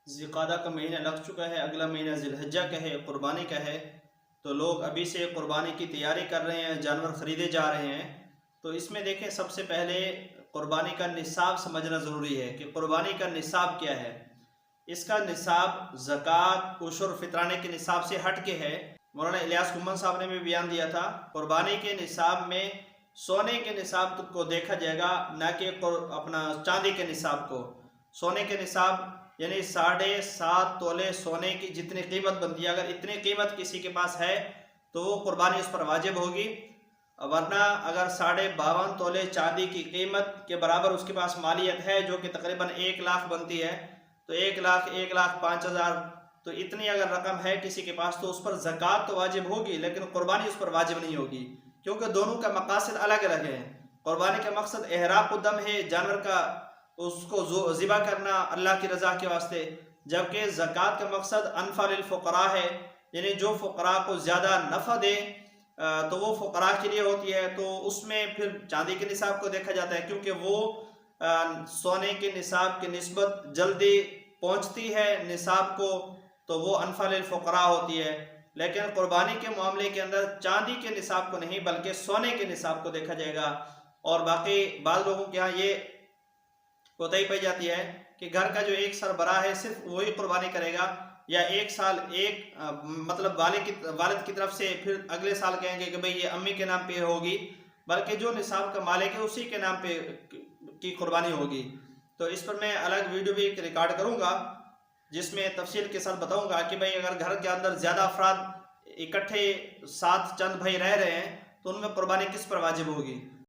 ذوالقعدہ کا مہینہ لگ چکا ہے، اگلا مہینہ ذی الحجہ کا ہے، قربانی کا ہے، تو لوگ ابھی سے قربانی کی تیاری کر رہے ہیں، جانور خریدے جا رہے ہیں۔ تو اس میں دیکھیں سب سے پہلے قربانی کا نصاب سمجھنا ضروری ہے کہ قربانی کا نصاب کیا ہے۔ اس کا نصاب زکوٰۃ، عشر، فطرانے کے نصاب سے ہٹ کے ہے۔ مولانا الیاس کمن صاحب نے بھی بیان دیا تھا، قربانی کے نصاب میں سونے کے نصاب کو دیکھا جائے گا، نہ کہ اپنا چاندی کے نصاب کو۔ سونے کے نصاب یعنی 7.5 تولے سونے کی جتنی قیمت بنتی ہے، اگر اتنی قیمت کسی کے پاس ہے تو وہ قربانی اس پر واجب ہوگی، ورنہ اگر 52.5 تولے چاندی کی قیمت کے برابر اس کے پاس مالیت ہے، جو کہ تقریباً 1 لاکھ بنتی ہے، تو 1 لاکھ 1,05,000، تو اتنی اگر رقم ہے کسی کے پاس تو اس پر زکوٰۃ تو واجب ہوگی، لیکن قربانی اس پر واجب نہیں ہوگی، کیونکہ دونوں کا مقاصد الگ الگ ہے۔ قربانی کا مقصد احراق الدم ہے، جانور کا اس کو ذبح کرنا اللہ کی رضا کے واسطے، جبکہ زکوٰۃ کا مقصد انفع للفقراء ہے، یعنی جو فقراء کو زیادہ نفع دے تو وہ فقراء کے لیے ہوتی ہے۔ تو اس میں پھر چاندی کے نصاب کو دیکھا جاتا ہے، کیونکہ وہ سونے کے نصاب کی نسبت جلدی پہنچتی ہے نصاب کو، تو وہ انفع للفقراء ہوتی ہے۔ لیکن قربانی کے معاملے کے اندر چاندی کے نصاب کو نہیں بلکہ سونے کے نصاب کو دیکھا جائے گا۔ اور باقی بعض لوگوں کے ہاں یہ کوتاہی پائی جاتی ہے کہ گھر کا جو ایک سربراہ ہے صرف وہی قربانی کرے گا، یا ایک سال مطلب والد کی طرف سے، پھر اگلے سال کہیں گے کہ بھئی یہ امی کے نام پہ ہوگی، بلکہ جو نصاب کا مالک ہے اسی کے نام پہ کی قربانی ہوگی۔ تو اس پر میں الگ ویڈیو بھی ریکارڈ کروں گا جس میں تفصیل کے ساتھ بتاؤں گا کہ بھئی اگر گھر کے اندر زیادہ افراد اکٹھے ساتھ چند بھائی رہ رہے ہیں تو ان میں قربانی کس پر واجب ہوگی۔